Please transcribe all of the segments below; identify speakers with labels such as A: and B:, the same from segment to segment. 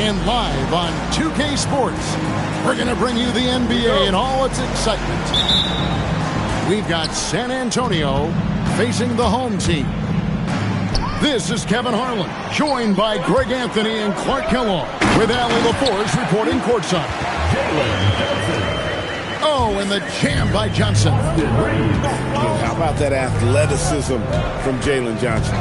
A: And live on 2K Sports, we're going to bring you the NBA and all its excitement. We've got San Antonio facing the home team. This is Kevin Harlan, joined by Greg Anthony and Clark Kellogg, with Allie LaForce reporting courtside. Oh, and the jam by Johnson.
B: How about that athleticism from Jalen Johnson?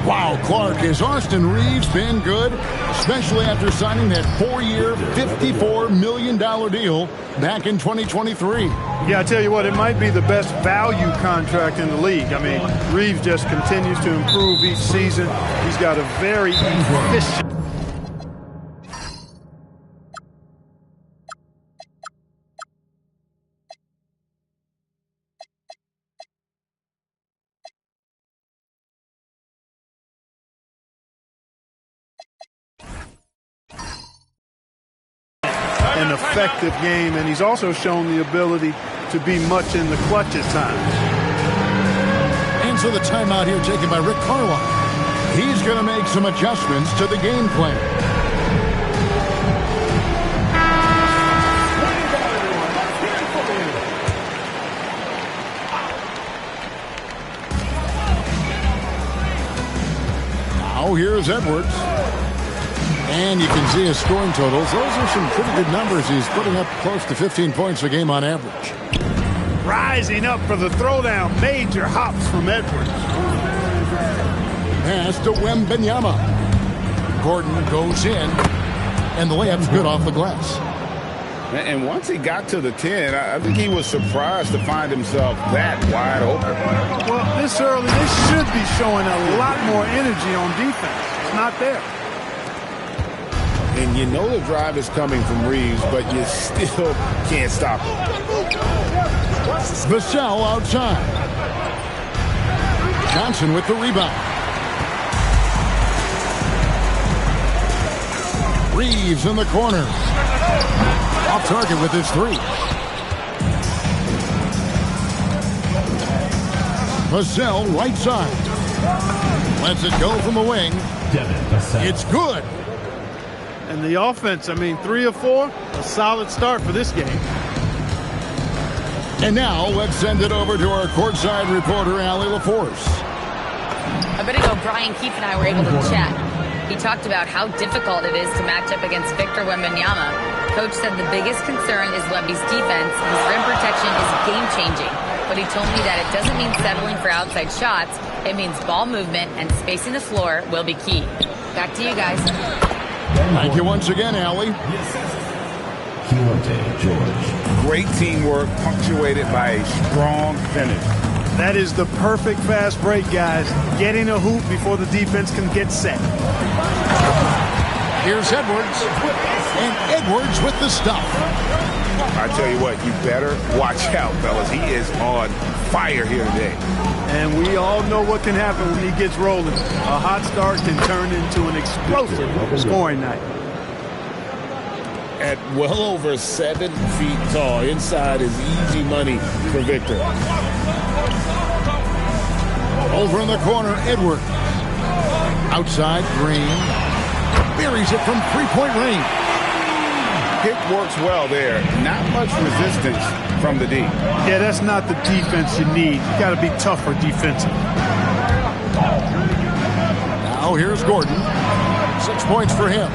A: Wow, Clark, has Austin Reaves been good? Especially after signing that 4-year, $54 million deal back in 2023.
C: Yeah, I tell you what, it might be the best value contract in the league. I mean, Reaves just continues to improve each season. He's got a very efficient... an effective game, and he's also shown the ability to be much in the clutch at times.
A: And so the timeout here taken by Rick Carlisle. He's going to make some adjustments to the game plan. Now here's Edwards. And you can see his scoring totals. Those are some pretty good numbers. He's putting up close to 15 points a game on average.
C: Rising up for the throwdown. Major hops from Edwards.
A: Pass to Wembanyama. Gordon goes in. And the layup's good off the glass.
B: And once he got to the 10, I think he was surprised to find himself that wide open.
C: Well, this early, they should be showing a lot more energy on defense. It's not there.
B: And you know the drive is coming from Reaves, but you still can't stop it.
A: Vassell outside. Johnson with the rebound. Reaves in the corner. Off target with his three. Vassell right side. Lets it go from the wing. It's good.
C: And the offense, I mean, 3 of 4, a solid start for this game.
A: And now let's send it over to our courtside reporter, Allie LaForce.
D: A bit ago, Brian Keefe and I were able to chat. He talked about how difficult it is to match up against Victor Wembanyama. Coach said the biggest concern is Wemby's defense. His rim protection is game-changing. But he told me that it doesn't mean settling for outside shots. It means ball movement and spacing the floor will be key. Back to you guys.
A: Thank you once again, Allie.
B: George. Great teamwork punctuated by a strong finish.
C: That is the perfect fast break, guys. Getting a hoop before the defense can get set.
A: Here's Edwards. And Edwards with the stop.
B: I tell you what, you better watch out, fellas. He is on fire here today.
C: And we all know what can happen when he gets rolling. A hot start can turn into an explosive scoring night.
B: At well over 7 feet tall, inside is easy money for Victor.
A: Over in the corner, Edwards. Outside, Green. Buries it from three-point range.
B: Pick works well there. Not much resistance from the D.
C: Yeah, that's not the defense you need. You got to be tougher defensive.
A: Now here's Gordon. 6 points for him.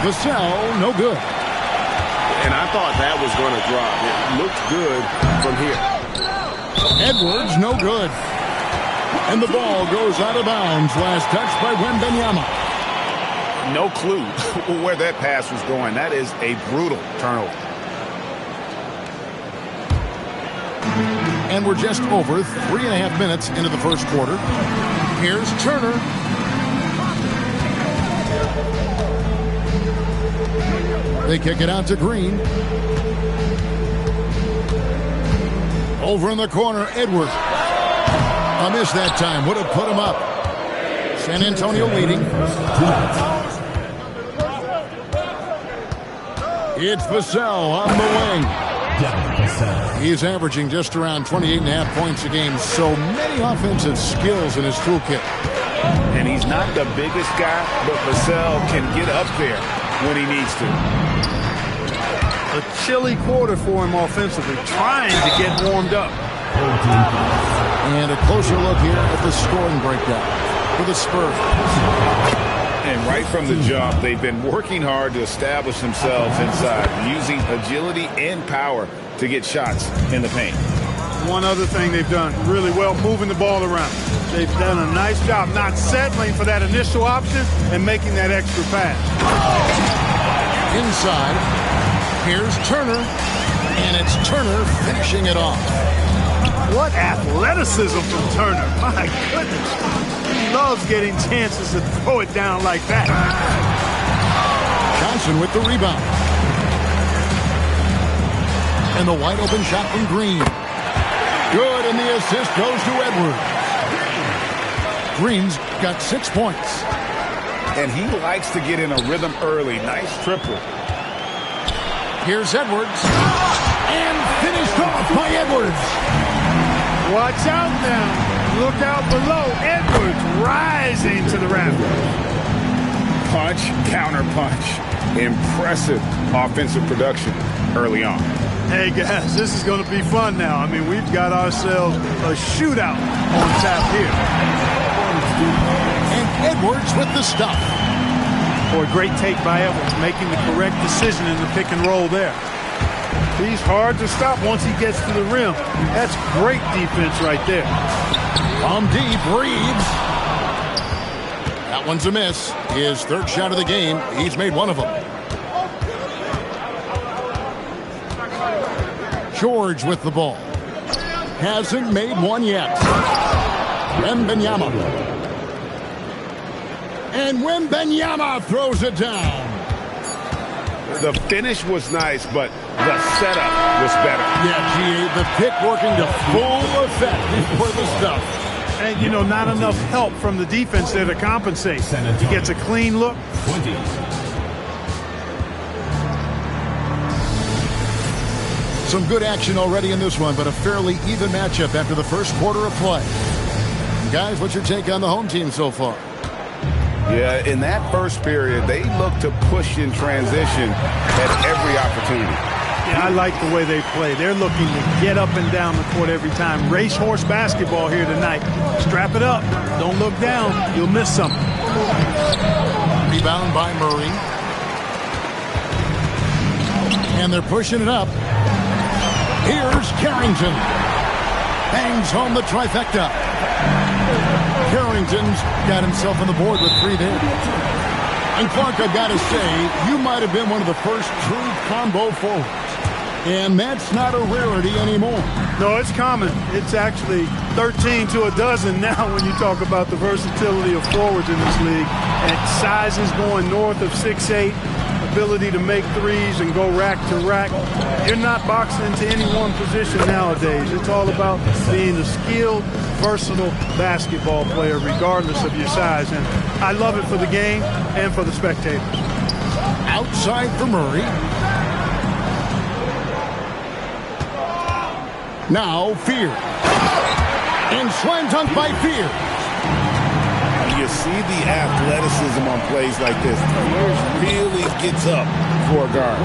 A: Vassell, no good.
B: And I thought that was going to drop. It looked good from here.
A: Edwards, no good. And the ball goes out of bounds. Last touch by Wembanyama.
B: No clue where that pass was going. That is a brutal turnover.
A: And we're just over 3.5 minutes into the first quarter. Here's Turner. They kick it out to Green. Over in the corner, Edwards. A miss that time. Would have put him up. San Antonio leading. It's Vassell on the wing. He's averaging just around 28.5 points a game. So many offensive skills in his toolkit.
B: And And he's not the biggest guy, but Vassell can get up there when he needs to.
C: A chilly quarter for him offensively, trying to get warmed up.
A: And a closer look here at the scoring breakdown for the Spurs.
B: And right from the jump, they've been working hard to establish themselves inside, using agility and power to get shots in the paint.
C: One other thing they've done really well, moving the ball around. They've done a nice job not settling for that initial option and making that extra pass.
A: Inside, here's Turner, and it's Turner finishing it off.
C: What athleticism from Turner. My goodness. He loves getting chances to throw it down like that.
A: Johnson with the rebound. And the wide open shot from Green. Good, and the assist goes to Edwards. Green's got 6 points.
B: And he likes to get in a rhythm early. Nice triple.
A: Here's Edwards. And finished off by Edwards.
C: Watch out now. Look out below. Edwards rising to the rafters.
B: Punch, counter punch. Impressive offensive production early on.
C: Hey, guys, this is going to be fun now. I mean, we've got ourselves a shootout on tap here.
A: And Edwards with the stuff.
C: Boy, great take by Edwards, making the correct decision in the pick and roll there. He's hard to stop once he gets to the rim. That's great defense right there.
A: From deep, Reeves. That one's a miss. His third shot of the game. He's made one of them. George with the ball. Hasn't made one yet. Wembanyama. And Wembanyama throws it down.
B: The finish was nice, but the setup was better.
A: Yeah, G.A., the pick working to full effect before the stuff.
C: And, you know, not enough help from the defense there to compensate. He gets a clean look.
E: 20.
A: Some good action already in this one, but a fairly even matchup after the first quarter of play. Guys, what's your take on the home team so far?
B: Yeah, in that first period, they looked to push in transition at every opportunity.
C: Yeah, I like the way they play. They're looking to get up and down the court every time. Racehorse basketball here tonight. Strap it up. Don't look down. You'll miss something.
A: Rebound by Murray. And they're pushing it up. Here's Carrington. Bangs home the trifecta. Carrington's got himself on the board with 3 there. And Clark, I've got to say, you might have been one of the first true combo forwards. And that's not a rarity anymore.
C: No, it's common. It's actually 13 to a dozen now when you talk about the versatility of forwards in this league. And sizes going north of 6'8", ability to make threes and go rack to rack. You're not boxing into any one position nowadays. It's all about being a skilled, versatile basketball player regardless of your size. And I love it for the game and for the spectators.
A: Outside for Murray. Now Fear. And slam dunk by Fear.
B: You see the athleticism on plays like this. Fears really gets up for a guard.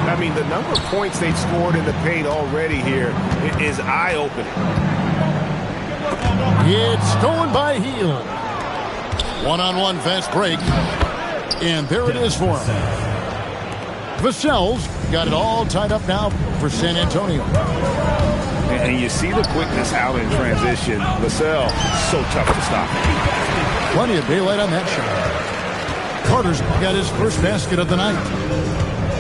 F: I mean, the number of points they've scored in the paint already here is eye-opening.
A: It's stolen by Hill. One-on-one fast break. And there it is for him. Vassell's got it all tied up now for San Antonio.
B: And you see the quickness out in transition. Vassell, so tough to stop.
A: Plenty of daylight on that shot. Carter's got his first basket of the night.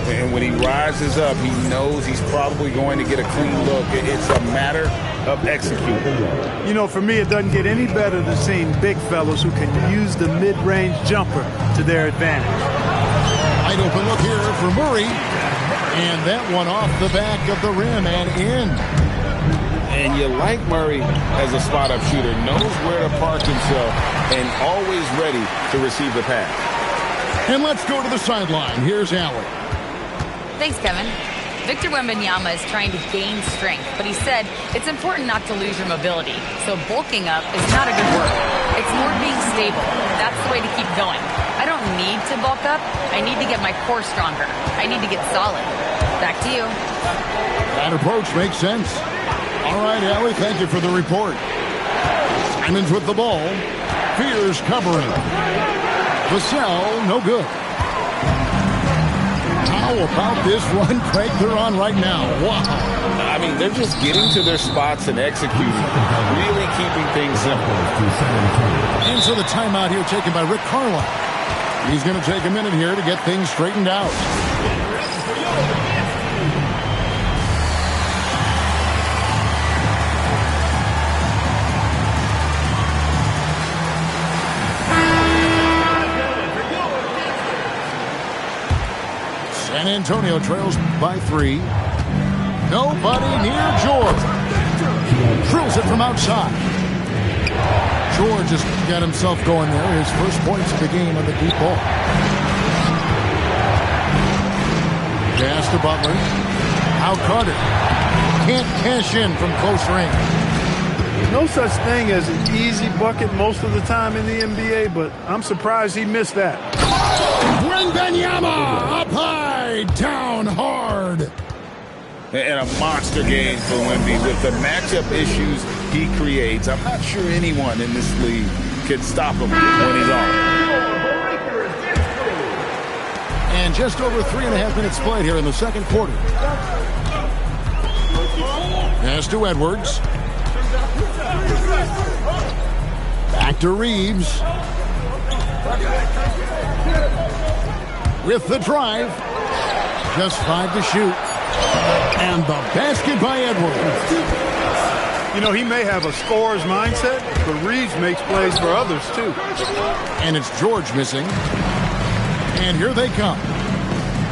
B: And when he rises up, he knows he's probably going to get a clean look. It's a matter of executing.
C: You know, for me, it doesn't get any better than seeing big fellas who can use the mid-range jumper to their advantage.
A: Wide open look here for Murray. And that one off the back of the rim and in.
B: And you like Murray as a spot-up shooter. Knows where to park himself and always ready to receive the pass.
A: And let's go to the sideline. Here's Allen.
D: Thanks, Kevin. Victor Wembanyama is trying to gain strength, but he said it's important not to lose your mobility. So bulking up is not a good word. It's It's more being stable. That's the way to keep going. I don't need to bulk up. I need to get my core stronger. I need to get solid. Back to you.
A: That approach makes sense. All right, Allie, thank you for the report. Simons with the ball. Fears covering. Vassell, no good. How about this run, Craig, they're on right now? Wow.
B: I mean, they're just getting to their spots and executing, really keeping things simple.
A: And so the timeout here taken by Rick Carlisle. He's going to take a minute here to get things straightened out. San Antonio trails by 3. Nobody near George. Drills it from outside. George has got himself going there. His first points of the game on the deep ball. Pass to Butler. Out Carter. Can't cash in from close range.
C: There's no such thing as an easy bucket most of the time in the NBA, but I'm surprised he missed that.
A: Wembanyama up high, down hard.
B: And a monster game for Wemby with the matchup issues he creates. I'm not sure anyone in this league can stop him when he's on.
A: And just over 3.5 minutes played here in the second quarter. Pass to Edwards. Back to Reeves. With the drive. Just 5 to shoot. And the basket by Edwards.
C: You know, he may have a scorer's mindset, but Reeves makes plays for others, too.
A: And it's George missing. And here they come.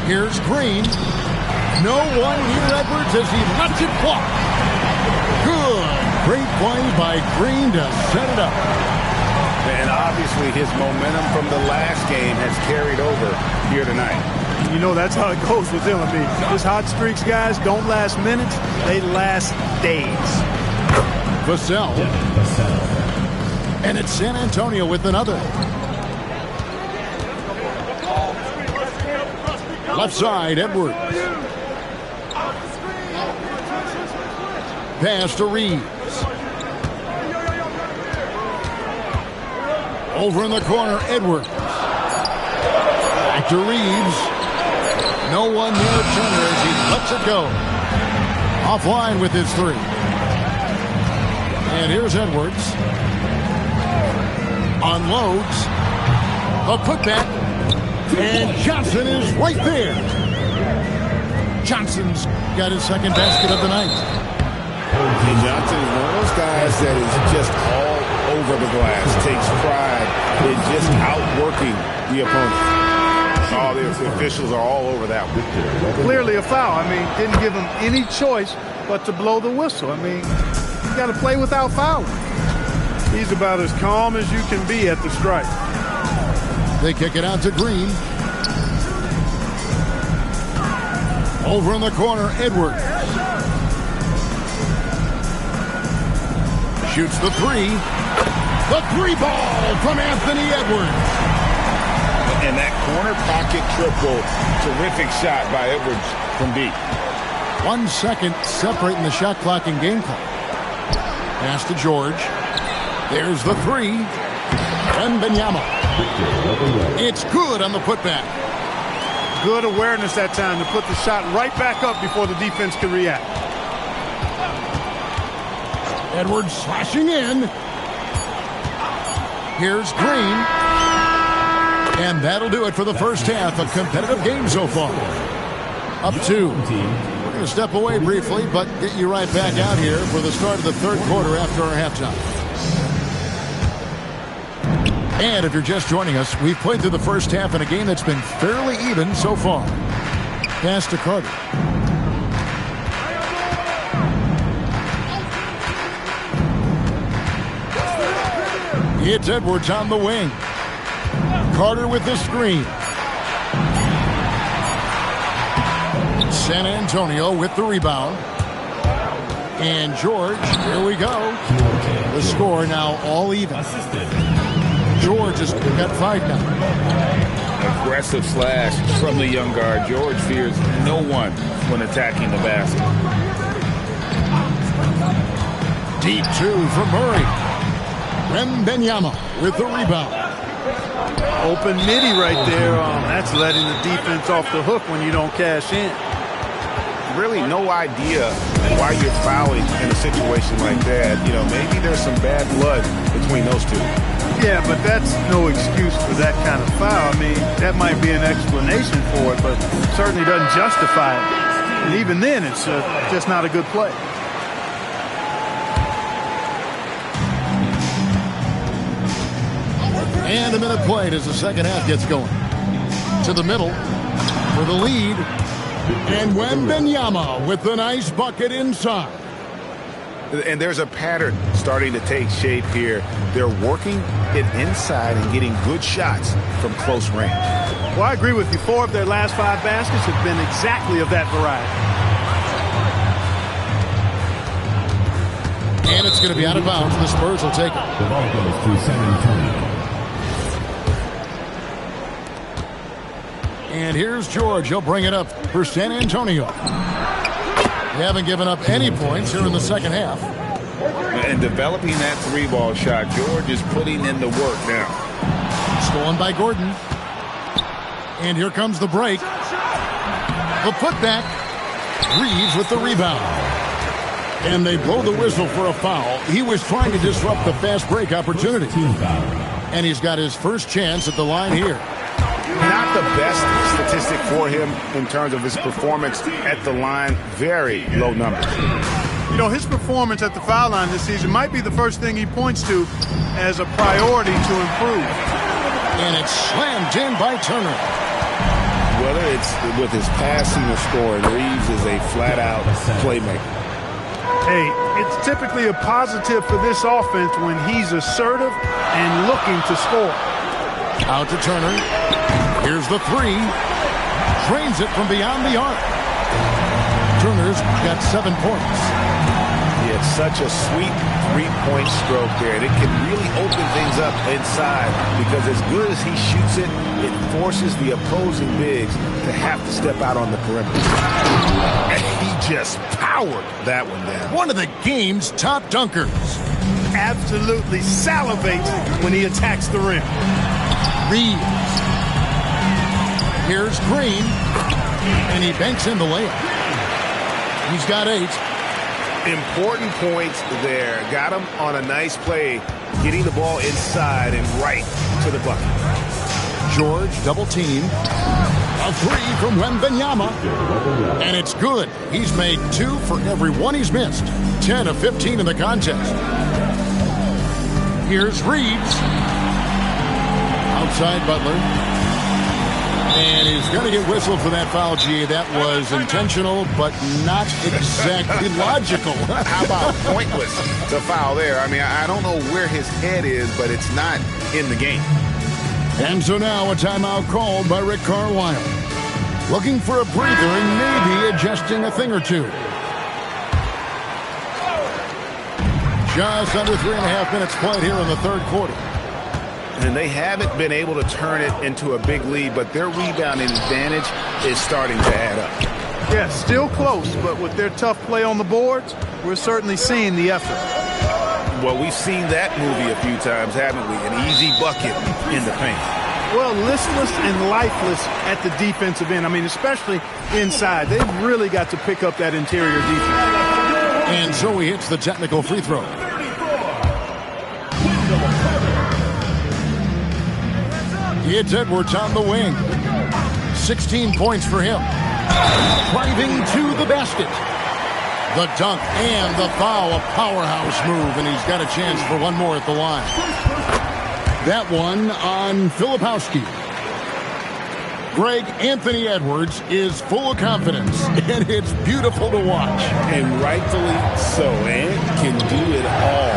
A: Here's Green. No one near Edwards as he lets it fly. Good. Great play by Green to set it up.
F: And obviously his momentum from the last game has carried over here tonight.
C: You know, that's how it goes with him. I mean, his hot streaks, guys, don't last minutes. They last days.
A: Vassell. And it's San Antonio with another. Left side, Edwards. Pass to Reeves. Over in the corner, Edwards. Back to Reeves. No one near Turner as he lets it go. Offline with his 3. And here's Edwards. Unloads. A putback. And Johnson is right there. Johnson's got his second basket of the night.
B: And Johnson is one of those guys that is just all over the glass. Takes pride in just outworking the opponent. Oh, the officials are all over that one.
C: Clearly a foul. I mean, didn't give him any choice but to blow the whistle. I mean, you got to play without fouling. He's about as calm as you can be at the strike.
A: They kick it out to Green. Over in the corner, Edwards. Shoots the 3. The 3 ball from Anthony Edwards.
B: And that corner pocket triple, terrific shot by Edwards from deep.
A: 1 second separating the shot clock and game clock. Pass to George. There's the 3. Wembanyama. It's good on the putback.
C: Good awareness that time to put the shot right back up before the defense can react.
A: Edwards slashing in. Here's Green. And that'll do it for the first half. A competitive game so far. Up 2. We're going to step away briefly, but get you right back out here for the start of the third quarter after our halftime. And if you're just joining us, we've played through the first half in a game that's been fairly even so far. Pass to Carter. It's Edwards on the wing. Carter with the screen. San Antonio with the rebound. And George, here we go. The score now all even. George has got 5 now.
B: Aggressive slash from the young guard. George fears no one when attacking the basket.
A: Deep 2 from Murray. Wembanyama with the rebound.
C: Open midi right there. That's letting the defense off the hook when you don't cash in.
B: Really no idea why you're fouling in a situation like that. You know, maybe there's some bad blood between those two.
C: Yeah, but that's no excuse for that kind of foul. I mean, that might be an explanation for it, but certainly doesn't justify it. And even then, it's just not a good play.
A: And a minute played as the second half gets going. To the middle for the lead. And Wembanyama with the nice bucket inside.
B: And there's a pattern starting to take shape here. They're working it inside and getting good shots from close range.
C: Well, I agree with you. 4 of their last 5 baskets have been exactly of that variety.
A: And it's going to be out of bounds. The Spurs will take it.
E: The ball goes to San Antonio.
A: And here's George. He'll bring it up for San Antonio. They haven't given up any points here in the second half.
B: And developing that 3-ball shot, George is putting in the work now.
A: Stolen by Gordon. And here comes the break. The putback. Reeves with the rebound. And they blow the whistle for a foul. He was trying to disrupt the fast break opportunity. And he's got his first chance at the line here.
B: Not the best statistic for him in terms of his performance at the line. Very low numbers.
C: You know, his performance at the foul line this season might be the first thing he points to as a priority to improve.
A: And it's slammed in by Turner.
B: Whether it's with his passing or scoring, Reeves is a flat-out playmaker.
C: Hey, it's typically a positive for this offense when he's assertive and looking to score.
A: Out to Turner. Here's the 3. Drains it from beyond the arc. Turner's got 7 points.
B: It's such a sweet 3-point stroke there. And it can really open things up inside because as good as he shoots it, it forces the opposing bigs to have to step out on the perimeter. And he just powered that one down.
A: One of the game's top dunkers.
C: Absolutely salivates when he attacks the rim.
A: Reeves. Here's Green. And he banks in the layup. He's got 8.
B: Important points there. Got him on a nice play, getting the ball inside and right to the bucket.
A: George double team. A 3 from Wembanyama. And it's good. He's made 2 for every one he's missed. 10 of 15 in the contest. Here's Reeves. Outside Butler. And he's going to get whistled for that foul, G. That was intentional, but not exactly logical.
B: How about pointless, the foul there? I mean, I don't know where his head is, but it's not in the game.
A: And so now a timeout called by Rick Carlisle. Looking for a breather and maybe adjusting a thing or two. Just under 3.5 minutes played here in the third quarter.
B: And they haven't been able to turn it into a big lead, but their rebounding advantage is starting to add up.
C: Yeah, still close, but with their tough play on the boards, we're certainly seeing the effort.
B: Well, we've seen that movie a few times, haven't we? An easy bucket in the paint.
C: Well, listless and lifeless at the defensive end. I mean, especially inside. They've really got to pick up that interior defense.
A: And so he hits the technical free throw. It's Edwards on the wing. 16 points for him. Driving to the basket. The dunk and the foul, a powerhouse move, and he's got a chance for one more at the line. That one on Filipowski. Greg, Anthony Edwards is full of confidence, and it's beautiful to watch.
B: And rightfully so. Ant can do it all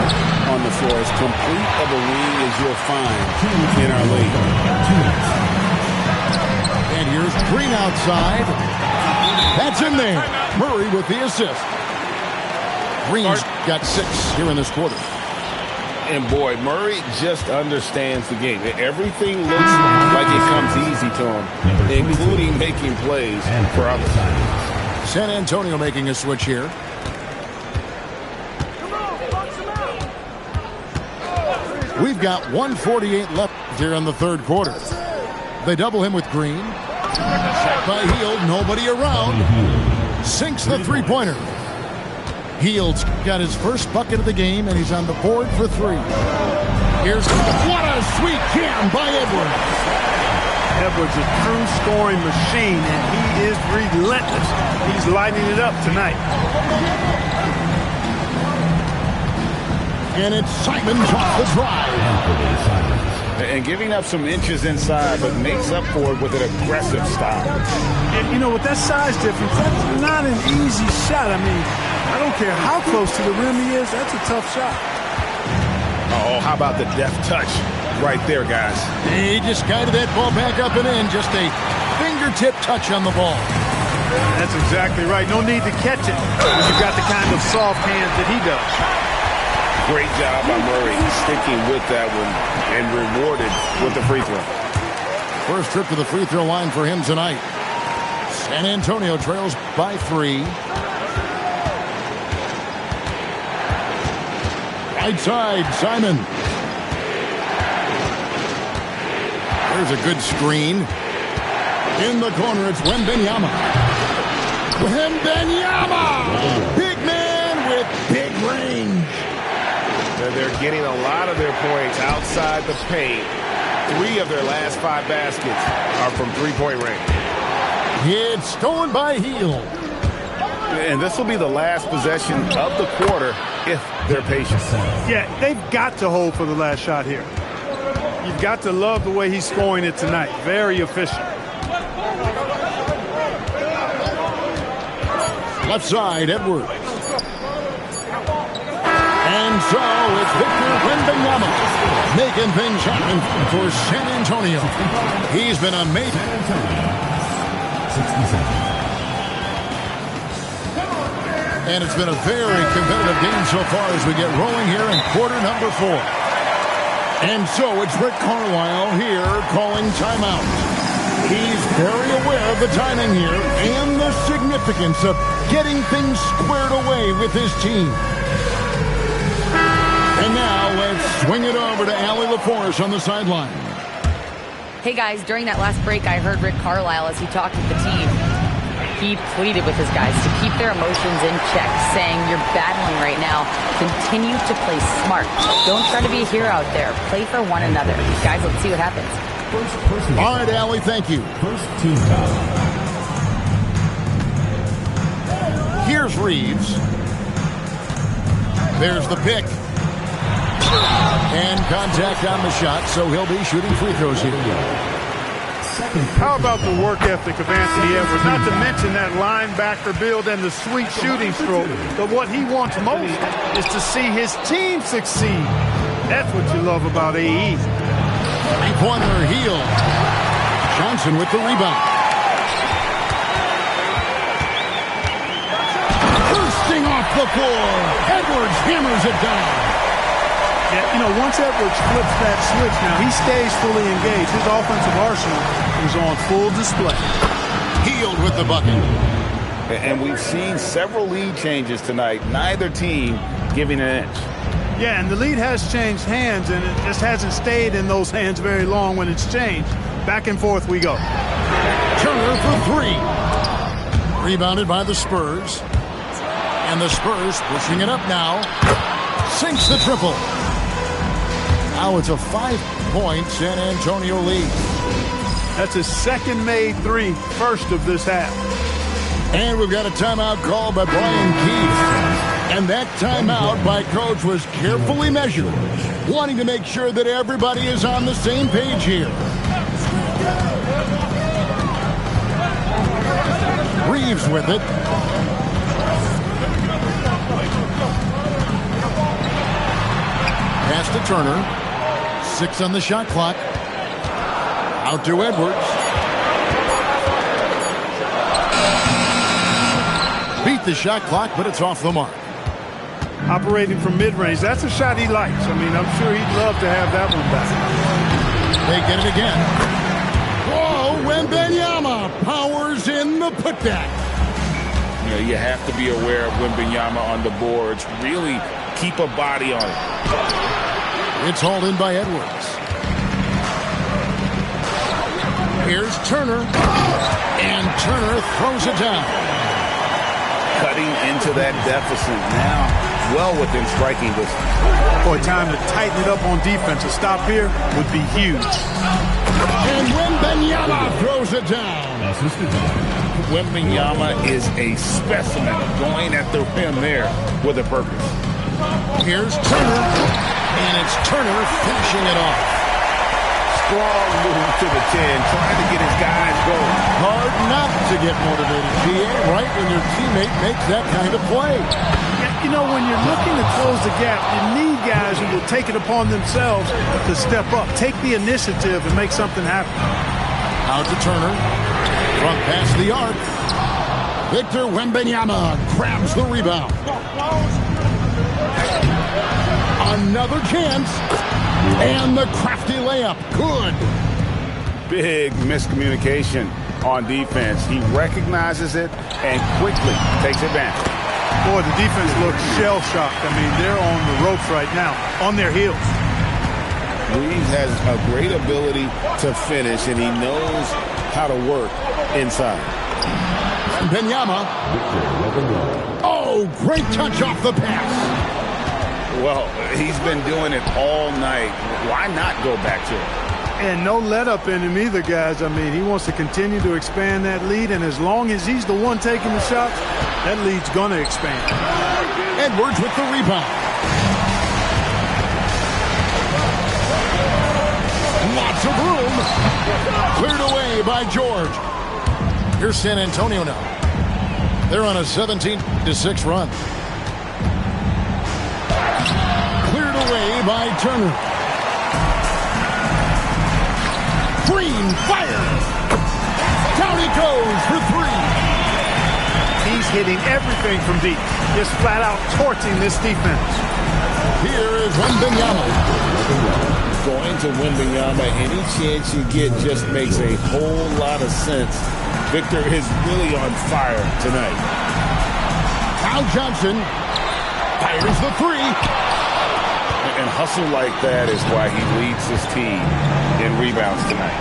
B: on the floor. As complete of a wing as you'll find in our league.
A: And here's Green outside. That's in there. Murray with the assist. Green's got 6 here in this quarter.
B: And boy, Murray just understands the game. Everything looks like it comes easy to him, including making plays for others.
A: San Antonio making a switch here. We've got 1:48 left here in the third quarter. They double him with Green. Shot by Hield, nobody around. Sinks the three-pointer. Hield's got his first bucket of the game, and he's on the board for three. Here's what a sweet jam by Edwards.
C: Edwards, a true scoring machine, and he is relentless. He's lighting it up tonight.
A: And it's Simons off the drive.
B: And giving up some inches inside, but makes up for it with an aggressive style.
C: And, you know, with that size difference, that's not an easy shot. I mean, I don't care how close to the rim he is, that's a tough shot.
B: Oh, how about the deft touch right there, guys?
A: He just guided that ball back up and in. Just a fingertip touch on the ball.
C: That's exactly right. No need to catch it when you've got the kind of soft hands that he does.
B: Great job by Murray sticking with that one and rewarded with the free throw.
A: First trip to the free throw line for him tonight. San Antonio trails by 3. Right side, Simon. There's a good screen. In the corner, it's Wembanyama. Wembanyama! Big man with big range.
F: They're getting a lot of their points outside the paint. 3 of their last 5 baskets are from three-point range.
A: It's stolen by Hield.
B: And this will be the last possession of the quarter if they're patient.
C: Yeah, they've got to hold for the last shot here. You've got to love the way he's scoring it tonight. Very efficient.
A: Left side, Edwards. And so it's Victor Wembanyama making things happen for San Antonio. He's been amazing.
E: 67.
A: And it's been a very competitive game so far as we get rolling here in quarter number 4. And so it's Rick Carlisle here calling timeout. He's very aware of the timing here and the significance of getting things squared away with his team. And now let's swing it over to Allie LaForce on the sideline.
D: Hey guys, during that last break, I heard Rick Carlisle as he talked with the team. He pleaded with his guys to keep their emotions in check, saying, you're battling right now. Continue to play smart. Don't try to be a hero out there. Play for one another. Guys, let's see what happens.
A: All right, Allie, thank you.
E: First team foul.
A: Here's Reeves. There's the pick. And contact on the shot, so he'll be shooting free throws here.
C: How about the work ethic of Anthony Edwards? Not to mention that linebacker build and the sweet shooting stroke. But what he wants most is to see his team succeed. That's what you love about AE.
A: Three-pointer, Hield. Johnson with the rebound. Bursting off the floor. Edwards hammers it down.
C: Yeah, you know, once Edwards flips that switch now, he stays fully engaged. His offensive arsenal is on full display.
A: Hield with the bucket.
B: And we've seen several lead changes tonight. Neither team giving an inch.
C: Yeah, and the lead has changed hands, and it just hasn't stayed in those hands very long when it's changed. Back and forth we go.
A: Turner for 3. Rebounded by the Spurs. And the Spurs pushing it up now. Sinks the triple. Now it's a 5-point San Antonio lead.
C: That's his second made 3, first of this half.
A: And we've got a timeout called by Brian Keith. And that timeout by Coach was carefully measured, wanting to make sure that everybody is on the same page here. Reeves with it. Pass to Turner. 6 on the shot clock. Out to Edwards. Beat the shot clock, but it's off the mark.
C: operating from mid-range. That's a shot he likes. I mean, I'm sure he'd love to have that one back.
A: They get it again. Whoa, Wembanyama powers in the putback.
B: You know, you have to be aware of Wembanyama on the boards. Really keep a body on it.
A: It's hauled in by Edwards. Here's Turner. And Turner throws it down.
B: Cutting into that deficit now, well within striking distance.
C: Boy, time to tighten it up on defense. A stop here would be huge.
A: And Wembanyama throws it down.
B: Wembanyama is a specimen going at the rim there with a purpose.
A: Here's Turner. And it's Turner finishing it off.
B: Strong move to the 10, trying to get his guys going.
A: Hard not to get motivated, GA, right when your teammate makes that kind of play.
C: You know, when you're looking to close the gap, you need guys who will take it upon themselves to step up, take the initiative, and make something happen.
A: Out to Turner. Front past the arc. Victor Wembanyama grabs the rebound. Another chance. And the crafty layup. Good.
B: Big miscommunication on defense. He recognizes it and quickly takes advantage.
C: Boy, the defense looks shell-shocked. I mean, they're on the ropes right now, on their heels.
B: Reeves has a great ability to finish, and he knows how to work inside.
A: Wembanyama. Oh, great touch off the pass.
B: Well, he's been doing it all night. Why not go back to it?
C: And no let-up in him either, guys. I mean, he wants to continue to expand that lead, and as long as he's the one taking the shots, that lead's going to expand.
A: Edwards with the rebound. Lots of room. Cleared away by George. Here's San Antonio now. They're on a 17-6 run. Cleared away by Turner. Green fires. Down he goes for three.
C: He's hitting everything from deep. Just flat out torching this defense.
A: Here is Wembanyama.
B: Going to Wembanyama, any chance you get just makes a whole lot of sense. Victor is really on fire tonight.
A: Al Johnson fires the three.
B: And hustle like that is why he leads his team in rebounds tonight.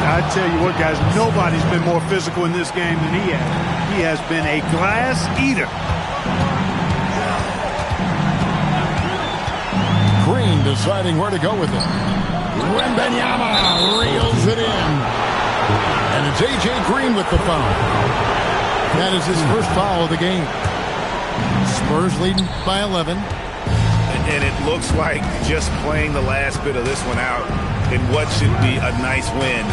C: I tell you what, guys, nobody's been more physical in this game than he has. He has been a glass eater.
A: Green deciding where to go with it. Wembanyama reels it in. And it's A.J. Green with the foul. That is his first foul of the game. Spurs leading by 11.
B: And it looks like just playing the last bit of this one out in what should be a nice win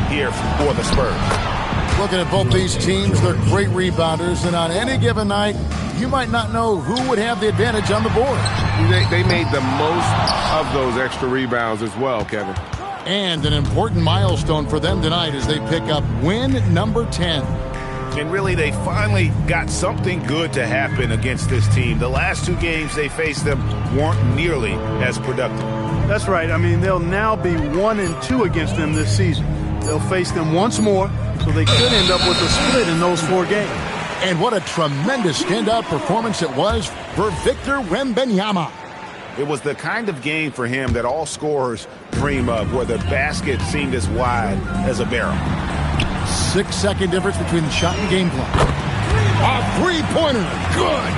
B: here for the Spurs.
A: Looking at both these teams, they're great rebounders, and on any given night, you might not know who would have the advantage on the board.
F: They made the most of those extra rebounds as well, Kevin.
A: And an important milestone for them tonight as they pick up win number 10.
B: And really, they finally got something good to happen against this team. The last two games they faced them weren't nearly as productive.
C: That's right. I mean, they'll now be 1-2 against them this season. They'll face them once more, so they could end up with a split in those 4 games.
A: And what a tremendous standout performance it was for Victor Wembanyama.
B: It was the kind of game for him that all scorers dream of, where the basket seemed as wide as a barrel.
A: 6-second difference between the shot and game clock. A three-pointer. Good.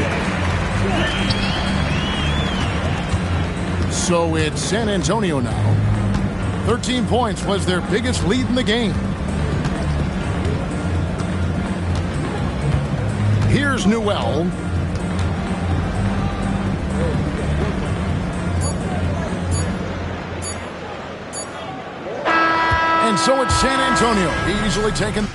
A: So it's San Antonio now. 13 points was their biggest lead in the game. Here's Newell. And so it's San Antonio easily taken